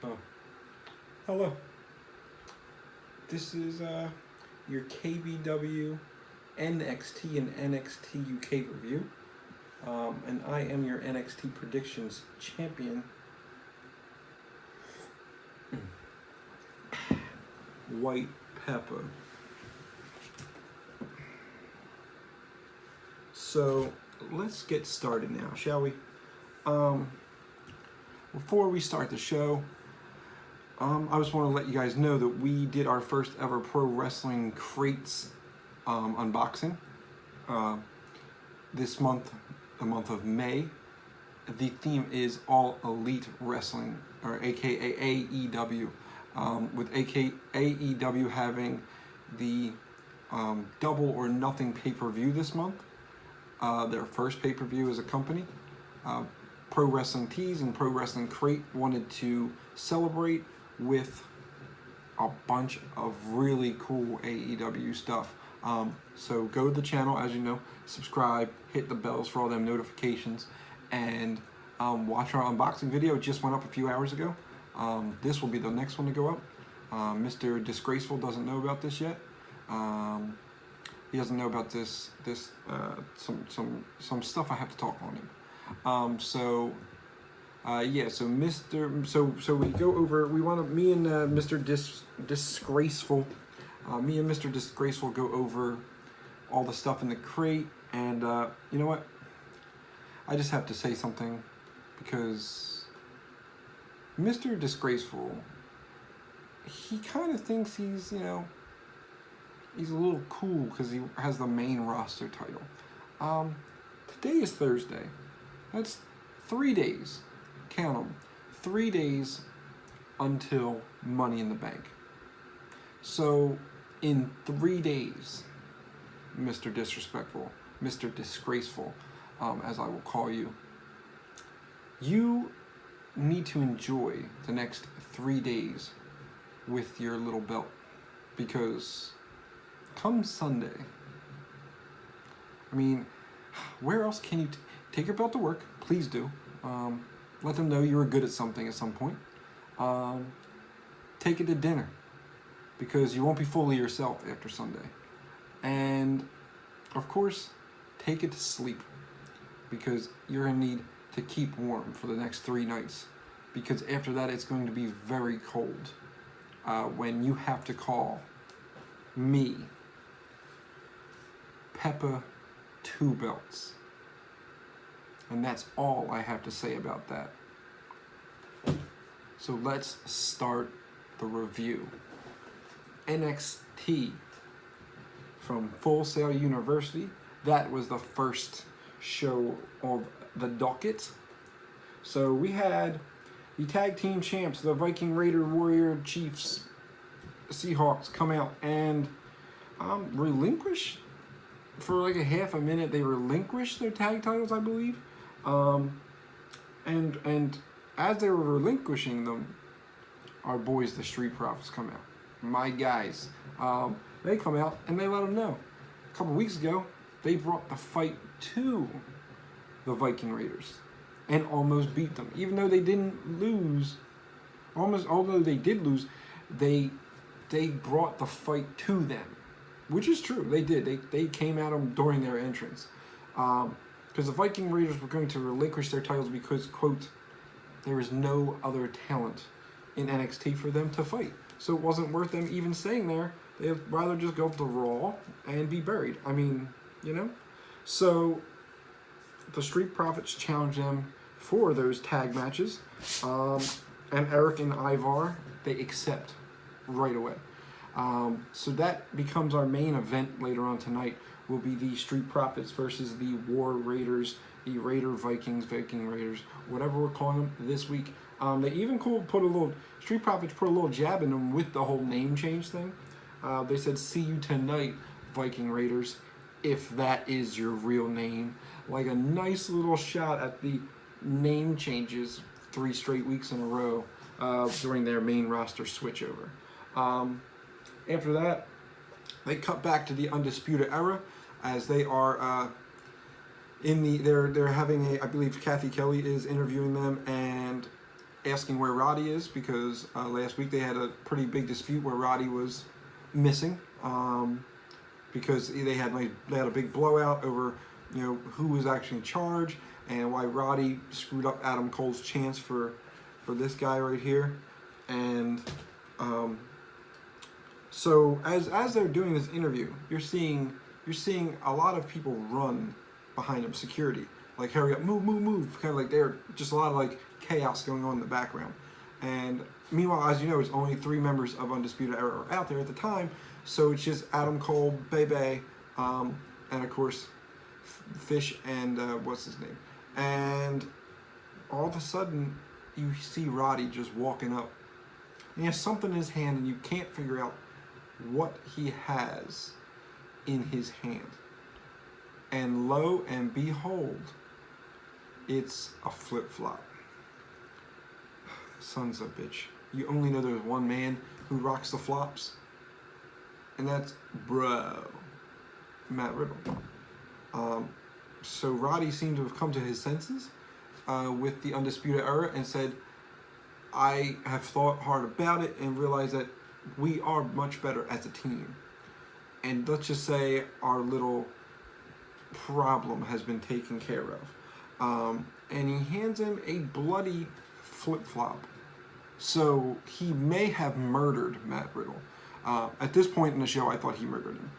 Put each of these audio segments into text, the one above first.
Oh, hello. This is your KBW NXT and NXT UK review. And I am your NXT predictions champion, White Peppa. So let's get started now, shall we? Before we start the show, I just want to let you guys know that we did our first ever pro wrestling crates unboxing this month, the month of May. The theme is All Elite Wrestling, or aka AEW, with AEW having the Double or Nothing pay-per-view this month. Their first pay-per-view as a company. Pro Wrestling Tees and Pro Wrestling Crate wanted to celebrate with a bunch of really cool AEW stuff. So go to the channel, as you know, subscribe, hit the bells for all them notifications, and watch our unboxing video. It just went up a few hours ago. This will be the next one to go up. Mr. Disgraceful doesn't know about this yet. He doesn't know about some stuff I have to talk on him. So we go over. Me and Mr. Disgraceful go over all the stuff in the crate, and you know what? I just have to say something, because Mr. Disgraceful, he kind of thinks he's, he's a little cool because he has the main roster title. Today is Thursday. That's 3 days. Count them. 3 days until Money in the Bank. So, in 3 days, Mr. Disrespectful, Mr. Disgraceful, as I will call you, you need to enjoy the next 3 days with your little belt. Because come Sunday, where else can you take your belt to work? Please do. Let them know you were good at something at some point. Take it to dinner, because you won't be fully yourself after Sunday. And, of course, take it to sleep, because you're going to need to keep warm for the next 3 nights, because after that it's going to be very cold when you have to call me, Peppa 2 belts. And that's all I have to say about that. So let's start the review. NXT from Full Sail University. That was the first show of the docket. So we had the tag team champs, the Viking Raider Warrior Chiefs Seahawks, come out and relinquish for like a half a minute. They relinquished their tag titles, I believe. And as they were relinquishing them, our boys, the Street Profits, come out. My guys, they come out and they let them know. A couple weeks ago, they brought the fight to the Viking Raiders and almost beat them. Even though they didn't lose, although they did lose, they brought the fight to them, which is true. They did. They came at them during their entrance. Because the Viking Raiders were going to relinquish their titles because, quote, there was no other talent in NXT for them to fight. So it wasn't worth them even staying there. They'd rather just go up to Raw and be buried. So the Street Profits challenged them for those tag matches. And Eric and Ivar, they accept right away. So that becomes our main event later on tonight. Will be the Street Profits versus the War Raiders, the Raider Viking Raiders, whatever we're calling them this week. They even Street Profits put a little jab in them with the whole name change thing. They said, "See you tonight, Viking Raiders, if that is your real name." Like a nice little shot at the name changes 3 straight weeks in a row during their main roster switchover. After that, they cut back to the Undisputed Era, as they are they're having a, I believe Kathy Kelly is interviewing them and asking where Roddy is, because last week they had a pretty big dispute where Roddy was missing, because they had a big blowout over, you know, who was actually in charge, and why Roddy screwed up Adam Cole's chance for this guy right here. And so as they're doing this interview, you're seeing a lot of people run behind him, security, like hurry up, move, kind of like they're just a lot of like chaos going on in the background. And meanwhile, as you know, it's only 3 members of Undisputed Era out there at the time, so it's just Adam Cole, Bebe, and of course Fish and what's his name. And all of a sudden, you see Roddy just walking up. And he has something in his hand, and you can't figure out what he has in his hand. And lo and behold, it's a flip-flop. Sons of a bitch. You only know there's one man who rocks the flops, and that's Matt Riddle. So Roddy seemed to have come to his senses with the Undisputed Era and said, I have thought hard about it and realized that we are much better as a team. And let's just say our little problem has been taken care of. And he hands him a bloody flip-flop. So he may have murdered Matt Riddle. At this point in the show, I thought he murdered him.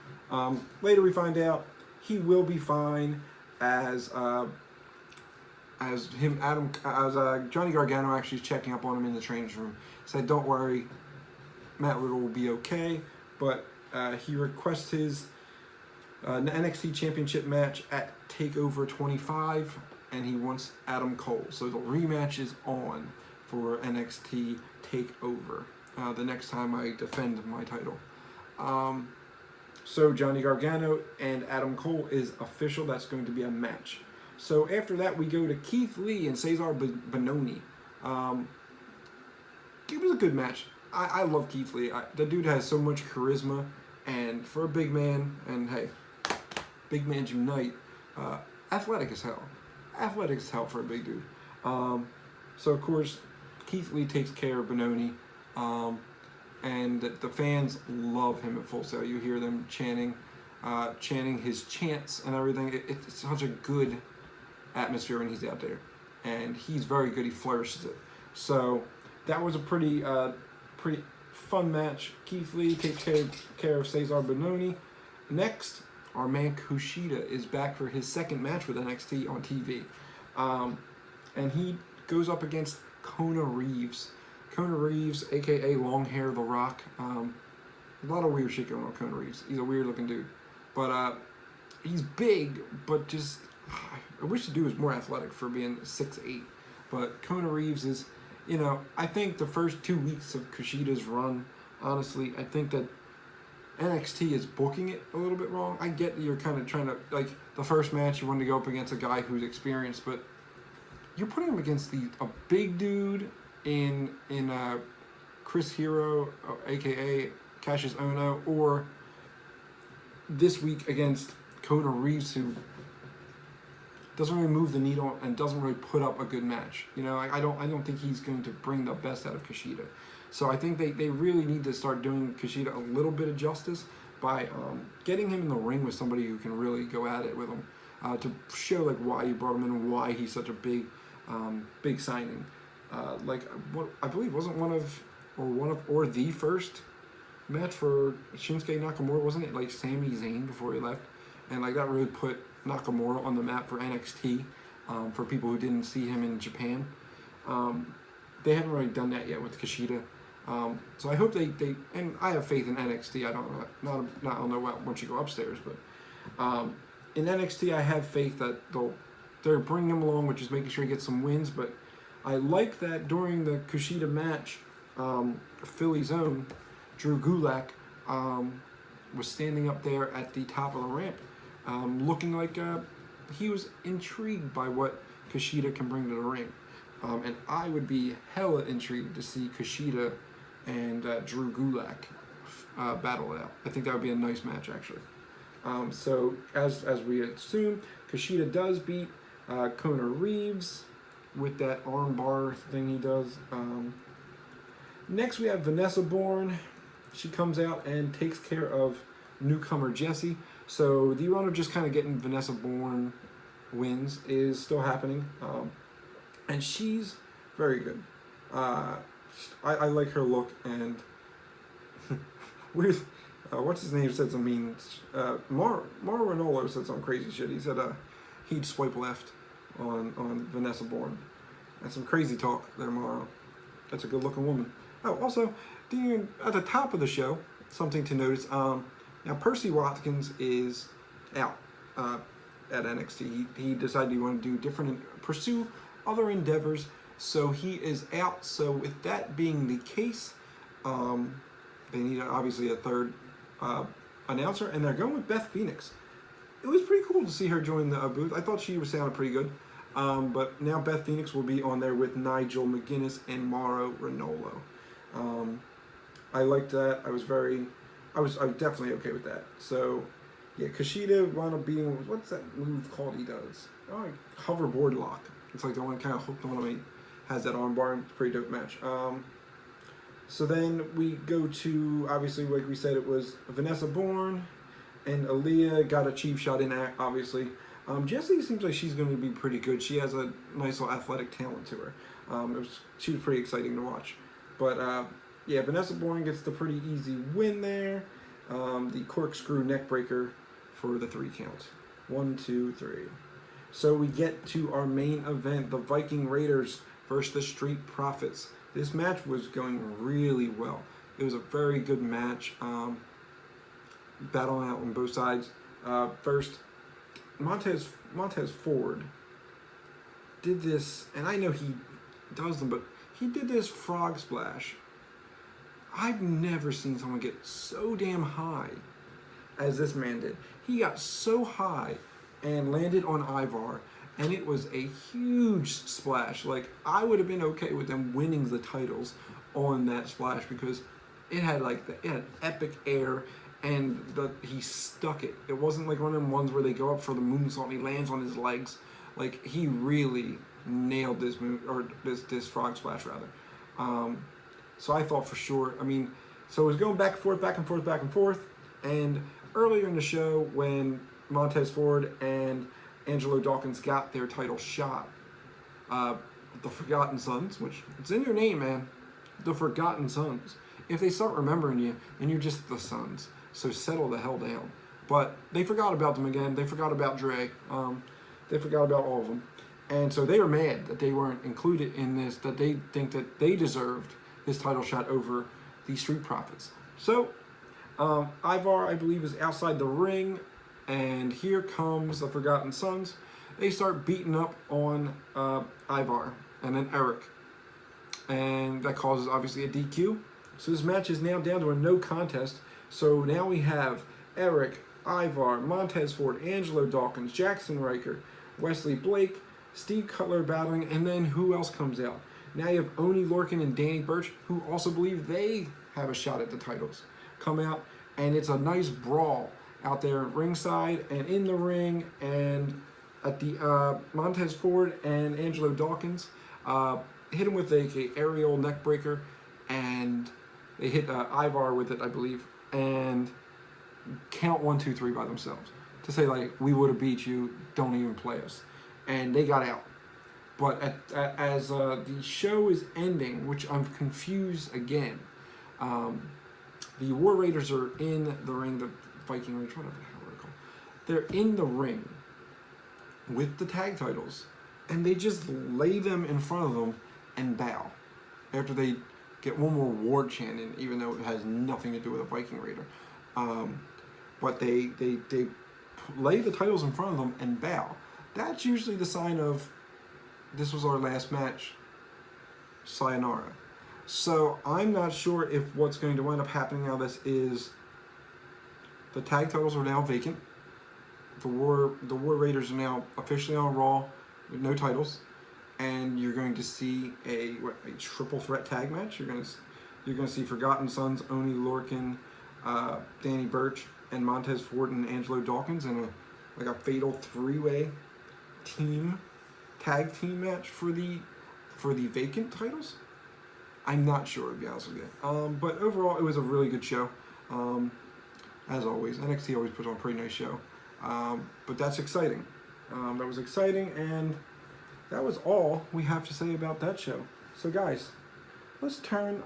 Later we find out he will be fine, as Johnny Gargano actually is checking up on him in the training room. Said, don't worry, Matt Riddle will be okay, but he requests his NXT Championship match at TakeOver 25, and he wants Adam Cole. So the rematch is on for NXT TakeOver the next time I defend my title. So Johnny Gargano and Adam Cole is official. That's going to be a match. So after that, we go to Keith Lee and Cesar Bononi. It was a good match. I love Keith Lee. The dude has so much charisma, and for a big man, and hey, big mans unite. Athletic as hell. Athletic as hell for a big dude. So of course, Keith Lee takes care of Bononi. And the fans love him at Full Sail. You hear them chanting his chants and everything. It's such a good atmosphere when he's out there, and he's very good. He flourishes it. So that was a pretty fun match. Keith Lee takes care of Cesar Bononi. Next, our man Kushida is back for his second match with NXT on TV, and he goes up against Kona Reeves. Kona Reeves, a.k.a. Long Hair The Rock. A lot of weird shit going on with Kona Reeves. He's a weird-looking dude. But he's big, but just... I wish the dude was more athletic for being 6'8". But Kona Reeves is... You know, I think the first 2 weeks of Kushida's run, honestly, I think that NXT is booking it a little bit wrong. I get that you're kind of trying to... Like, the first match, you wanted to go up against a guy who's experienced, but you're putting him against a big dude... in Chris Hero, aka Cassius Ohno, or this week against Kona Reeves, who doesn't really move the needle and doesn't really put up a good match. You know, I don't think he's going to bring the best out of Kushida. So I think they really need to start doing Kushida a little bit of justice by getting him in the ring with somebody who can really go at it with him, to show like why you brought him in and why he's such a big signing. Like what I believe wasn't the first match for Shinsuke Nakamura, wasn't it? Like Sami Zayn before he left, and like that really put Nakamura on the map for NXT. For people who didn't see him in Japan, they haven't really done that yet with Kushida. So I hope they and I have faith in NXT. I don't know once you go upstairs, but in NXT I have faith that they're bringing him along, which is making sure he gets some wins, but. I like that during the Kushida match, Philly's own Drew Gulak was standing up there at the top of the ramp, looking like he was intrigued by what Kushida can bring to the ring. And I would be hella intrigued to see Kushida and Drew Gulak battle it out. I think that would be a nice match, actually. So as we assume, Kushida does beat Kona Reeves with that arm bar thing he does. Next we have Vanessa Bourne. She comes out and takes care of newcomer Jessie. So the run of just kind of getting Vanessa Bourne wins is still happening. And she's very good. I like her look, and with what's his name said some mean. Mauro Ranallo said some crazy shit. He said he'd swipe left on Vanessa Bourne. That's some crazy talk there, Mauro. That's a good looking woman. Oh, also, at the top of the show, something to notice. Now Percy Watkins is out at NXT. He decided he wanted to do pursue other endeavors. So he is out. So with that being the case, they need obviously a third announcer, and they're going with Beth Phoenix. It was pretty cool to see her join the booth. I thought she was sounding pretty good. But now Beth Phoenix will be on there with Nigel McGuinness and Mauro Ranallo. I liked that. I was definitely okay with that. So yeah, Kushida wound up beating, what's that move called he does? Oh, hoverboard lock. It's like the one kind of hooked on him. He has that arm bar. It's a pretty dope match. So then we go to, obviously, like we said, it was Vanessa Bourne and Aaliyah got a cheap shot in, obviously. Jessie seems like she's going to be pretty good. She has a nice little athletic talent to her. She was pretty exciting to watch. But yeah, Vanessa Bourne gets the pretty easy win there. The corkscrew neck breaker for the 3 count. 1, 2, 3. So we get to our main event, the Viking Raiders versus the Street Profits. This match was going really well. It was a very good match. Battling out on both sides. First, Montez Ford did this, and I know he does them, but he did this frog splash. I've never seen someone get so damn high as this man did. He got so high and landed on Ivar, and it was a huge splash. Like, I would have been okay with them winning the titles on that splash because it had epic air, and he stuck it. It wasn't like one of them ones where they go up for the moonsault and he lands on his legs. Like, he really nailed this move, or this frog splash rather. So I thought for sure. I mean, so it was going back and forth, back and forth, back and forth. And earlier in the show, when Montez Ford and Angelo Dawkins got their title shot, the Forgotten Sons, which it's in your name, man, the Forgotten Sons. If they start remembering you, and you're just the Sons, so settle the hell down. But they forgot about them again. They forgot about Dre. They forgot about all of them. And so they were mad that they weren't included in this, that they think that they deserved this title shot over the Street Profits. So, Ivar, I believe, is outside the ring, and here comes the Forgotten Sons. They start beating up on Ivar and then Eric, and that causes, obviously, a DQ. So this match is now down to a no contest. So now we have Eric, Ivar, Montez Ford, Angelo Dawkins, Jackson Riker, Wesley Blake, Steve Cutler battling, and then who else comes out? Now you have Oney Lorcan and Danny Burch, who also believe they have a shot at the titles, come out, and it's a nice brawl out there ringside and in the ring, and at the Montez Ford and Angelo Dawkins hit him with a aerial neck breaker, and they hit Ivar with it, I believe, and count 1, 2, 3 by themselves to say, like, we would have beat you, don't even play us. And they got out. But as the show is ending, which I'm confused again, the War Raiders are in the ring, the Viking Raiders, whatever the hell they're called. They're in the ring with the tag titles, and they just lay them in front of them and bow after they get one more war chant in, even though it has nothing to do with a Viking Raider. But they lay the titles in front of them and bow. That's usually the sign of, this was our last match, sayonara. So I'm not sure if what's going to wind up happening now this is the tag titles are now vacant. The War Raiders are now officially on Raw with no titles, and you're going to see a triple threat tag match. You're going to see Forgotten Sons, Oney Lorcan, Danny Burch, and Montez Ford and Angelo Dawkins in a fatal 3-way tag team match for the vacant titles. I'm not sure, to be honest with you. But overall, it was a really good show. As always, NXT always puts on a pretty nice show. But that's exciting. That was exciting, and that was all we have to say about that show. So, guys, let's turn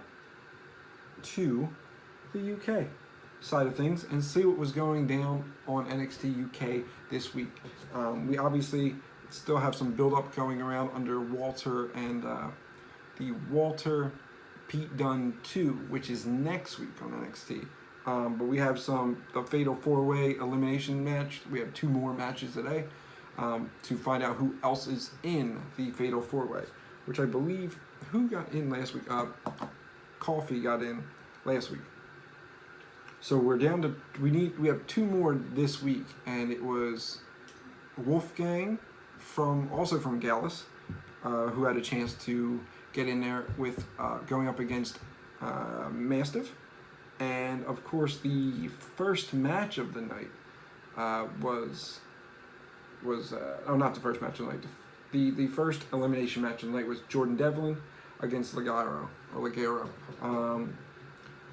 to the UK side of things and see what was going down on NXT UK this week. We obviously still have some build-up going around under Walter and the Walter Pete Dunne 2, which is next week on NXT. But we have the Fatal 4-Way elimination match. We have 2 more matches today to find out who else is in the Fatal 4-Way, which I believe, who got in last week? Coffee got in last week. So we're down to, we have 2 more this week, and it was Wolfgang also from Gallus, who had a chance to get in there with going up against Mastiff. And of course, the first match of the night was not the first match of the night. The first elimination match of the night was Jordan Devlin against Ligero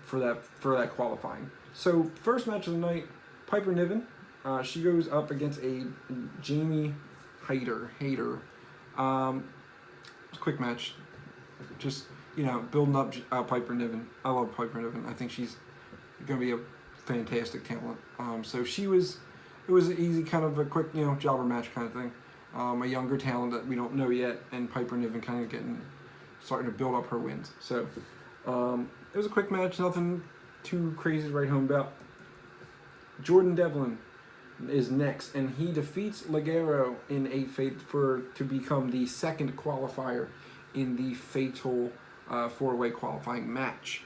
for that qualifying. So first match of the night, Piper Niven. She goes up against a Jamie Hayter. Quick match, just building up Piper Niven. I love Piper Niven. I think she's going to be a fantastic talent. So it was an easy kind of a quick jobber match kind of thing. A younger talent that we don't know yet, and Piper Niven kind of starting to build up her wins. So it was a quick match, nothing too crazy to write home about. Jordan Devlin is next, and he defeats Ligero in to become the second qualifier in the Fatal 4-Way qualifying match.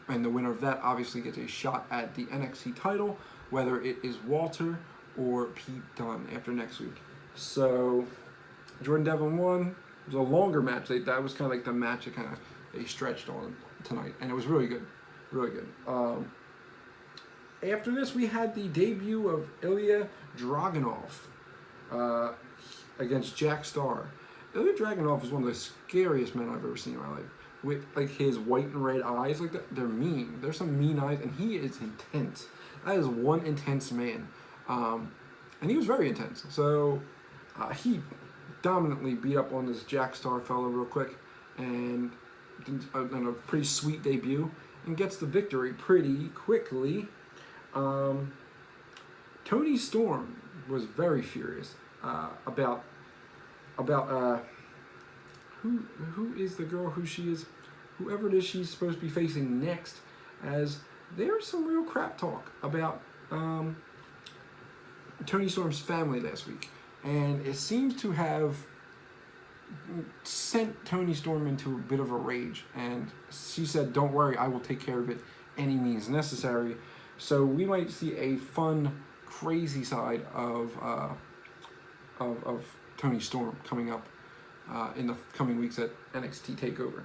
And the winner of that obviously gets a shot at the NXT title, whether it is Walter or Pete Dunne after next week. So Jordan Devlin won. It was a longer match. That was kind of like the match that they stretched on tonight, and it was really good. Really good. After this, we had the debut of Ilya Dragunov against Jack Starr. Ilya Dragunov is one of the scariest men I've ever seen in my life. With his white and red eyes, they're mean. There's some mean eyes, and he is intense. That is one intense man, and he was very intense. So he dominantly beat up on this Jack Starr fellow real quick, and a pretty sweet debut, and gets the victory pretty quickly. Toni Storm was very furious about who is the girl, whoever it is she's supposed to be facing next, as there's some real crap talk about Toni Storm's family last week, and it seems to have sent Toni Storm into a bit of a rage, and she said, "Don't worry, I will take care of it any means necessary." So we might see a fun, crazy side of Toni Storm coming up in the coming weeks at NXT TakeOver.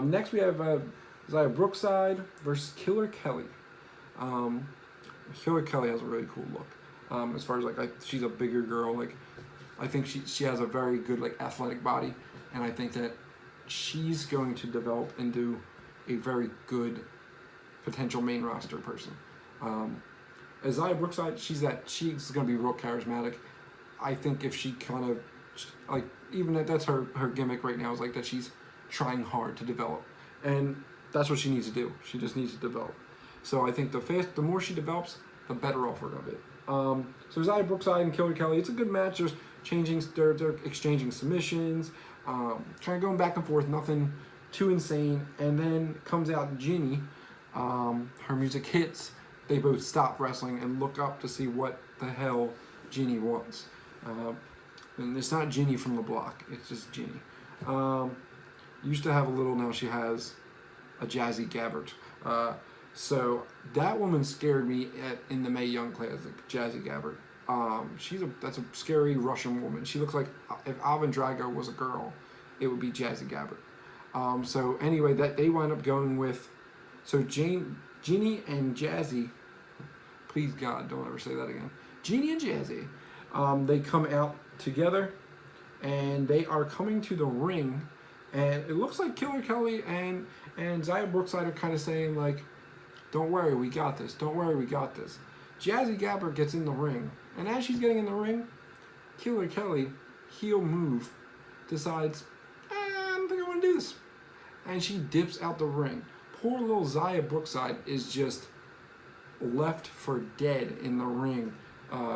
Next we have Zaya Brookside versus Killer Kelly. Killer Kelly has a really cool look. As far as she's a bigger girl. I think she has a very good athletic body, and I think that she's going to develop into a very good potential main roster person. Zaya Brookside, she's going to be real charismatic. I think if she kind of even that's her gimmick right now is that she's trying hard to develop, and that's what she needs to do. She just needs to develop. So I think the more she develops, the better off we're gonna be. So Zaya Brookside and Killer Kelly, it's a good match. They're exchanging submissions, kind of going back and forth, nothing too insane. And then comes out Ginny. Her music hits. They both stop wrestling and look up to see what the hell Ginny wants. And it's not Ginny from the block. It's just Ginny. Used to have a little, now she has a Jazzy Gabbert. So that woman scared me in the Mae Young Classic, Jazzy Gabbert. That's a scary Russian woman. She looks like if Ivan Drago was a girl, it would be Jazzy Gabbert. So anyway, that they wind up going with, so Ginny and Jazzy please God, don't ever say that again. Jeannie and Jazzy. They come out together, and they are coming to the ring, and it looks like Killer Kelly and Zaya Brookside are kind of saying like, don't worry, we got this. Don't worry, we got this. Jazzy Gabert gets in the ring, and as she's getting in the ring, Killer Kelly, heel move, decides, I don't think I want to do this. And she dips out the ring. Poor little Zaya Brookside is just left for dead in the ring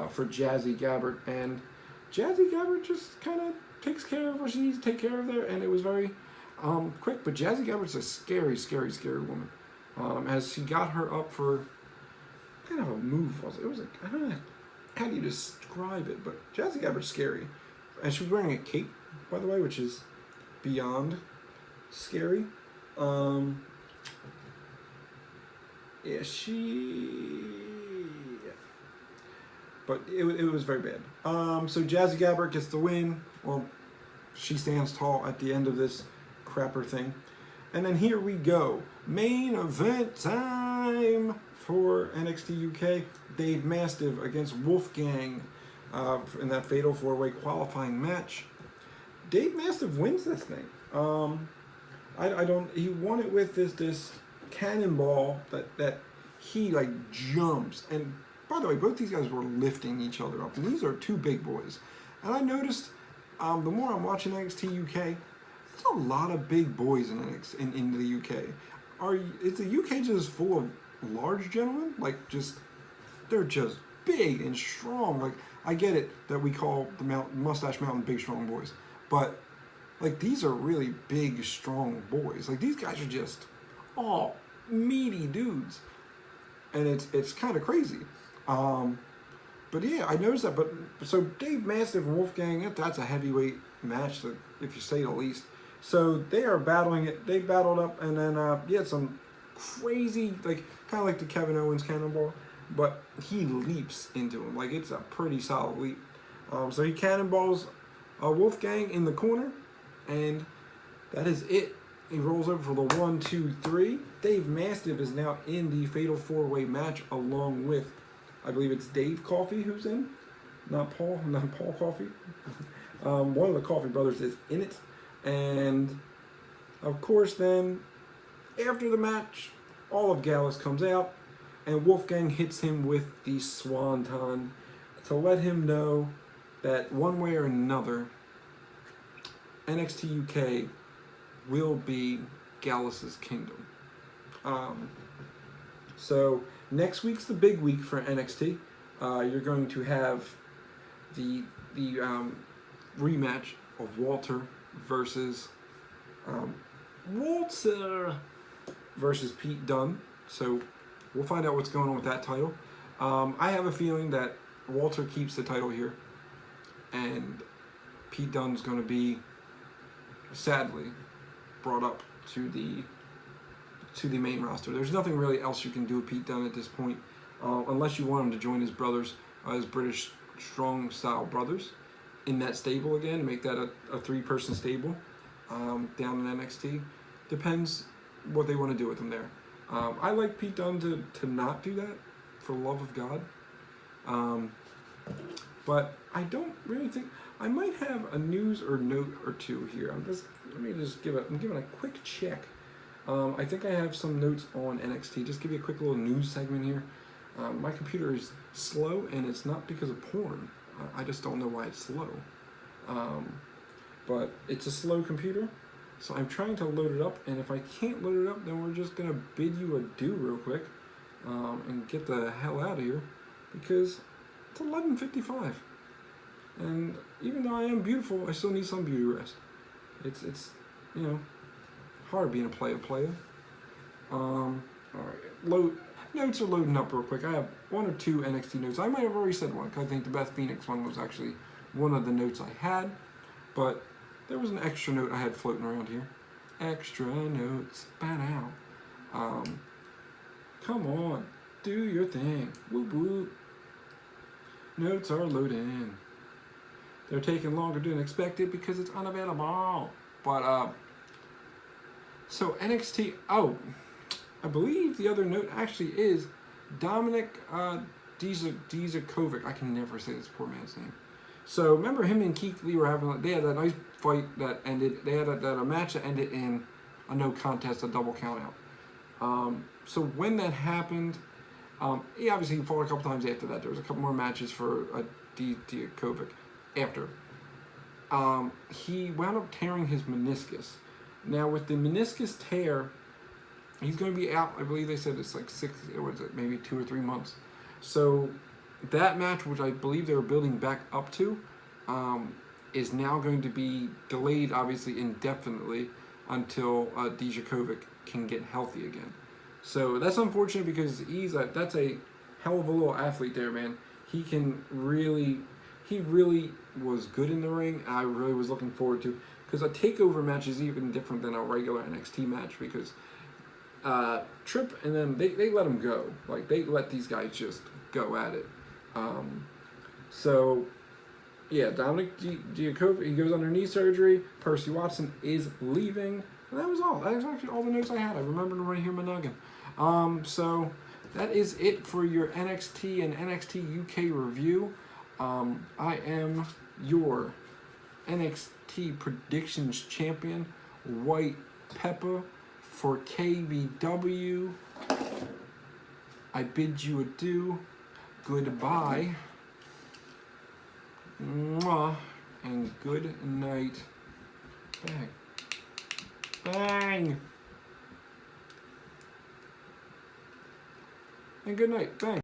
for Jazzy Gabert. And Jazzy Gabert just kind of takes care of what she needs to take care of there, and it was very quick. But Jazzy Gabert's a scary, scary, scary woman. As she got her up for, what kind of a move was it? It was I don't know how do you describe it, but Jazzy Gabert's scary. And she was wearing a cape, by the way, which is beyond scary. Yeah, but it was very bad. So Jazzy Gabert gets the win. Well, she stands tall at the end of this crapper thing. And then here we go. Main event time for NXT UK. Dave Mastiff against Wolfgang in that Fatal 4-Way qualifying match. Dave Mastiff wins this thing. He won it with this cannonball that he like jumps. And by the way, both these guys were lifting each other up, and these are two big boys. And I noticed the more I'm watching NXT UK, there's a lot of big boys in the UK. Is the UK just full of large gentlemen? Like they're just big and strong. Like I get it that we call the Mustache Mountain big strong boys, but like these are really big strong boys. Like these guys are just all meaty dudes, and it's kind of crazy. But yeah, I noticed that. But so Dave Mastiff and Wolfgang, that's a heavyweight match, if you say the least. So they are battling it. They battled up, and then you had some crazy, like kind of like the Kevin Owens cannonball, but he leaps into him. Like it's a pretty solid leap. So he cannonballs Wolfgang in the corner, and that is it. He rolls over for the 1, 2, 3. Dave Mastiff is now in the Fatal 4-Way match along with, I believe it's Dave Coffey who's in, not Paul Coffey. One of the Coffey brothers is in it. And of course then, after the match, all of Gallus comes out, and Wolfgang hits him with the Swanton to let him know that one way or another, NXT UK will be Gallus's kingdom. So next week's the big week for NXT. You're going to have the rematch of Walter versus Pete Dunne. So we'll find out what's going on with that title. I have a feeling that Walter keeps the title here, and Pete Dunne's going to be, sadly, brought up to the main roster. There's nothing really else you can do with Pete Dunne at this point, unless you want him to join his brothers, his British strong style brothers, in that stable again, make that a 3-person stable down in NXT. Depends what they want to do with him there. I like Pete Dunne to not do that, for the love of God. But I don't really think, I might have a news or note or two here. I'm giving a quick check. I think I have some notes on NXT. Just give you a quick little news segment here. My computer is slow, and it's not because of porn. I just don't know why it's slow. But it's a slow computer, so I'm trying to load it up, and if I can't load it up, then we're just going to bid you adieu real quick and get the hell out of here, because it's 11:55. And even though I am beautiful, I still need some beauty rest. It's hard being a player. All right, notes are loading up real quick. I have 1 or 2 NXT notes. I might have already said one, because I think the Beth Phoenix one was actually one of the notes I had, but there was an extra note I had floating around here. Extra notes, out. Come on, do your thing. Whoop whoop. Notes are loading. They're taking longer than expected because it's unavailable. But so NXT. Oh, I believe the other note actually is Dominic Dijakovic. I can never say this poor man's name. So remember him and Keith Lee were having, they had that nice fight that ended, they had a match that ended in a no contest, a double count out. So when that happened, he obviously fought a couple times after that. There was a couple more matches for Dijakovic after. He wound up tearing his meniscus. Now with the meniscus tear, he's going to be out, I believe they said it's like maybe 2 or 3 months. So that match, which I believe they were building back up to, is now going to be delayed, obviously, indefinitely until Dijakovic can get healthy again. So that's unfortunate because that's a hell of a little athlete there, man. He really was good in the ring. I really was looking forward to, because a takeover match is even different than a regular NXT match, because Tripp and them, they let him go. Like, they let these guys just go at it. So, yeah, Dominic Dijakovic, he goes under knee surgery. Percy Watson is leaving. And that was all. That was actually all the notes I had. I remembered right here in my noggin. So that is it for your NXT and NXT UK review. I am your NXT predictions champion, White Peppa, for KBW. I bid you adieu, goodbye, mwah, and good night. Bang. Bang. And good night. Bang.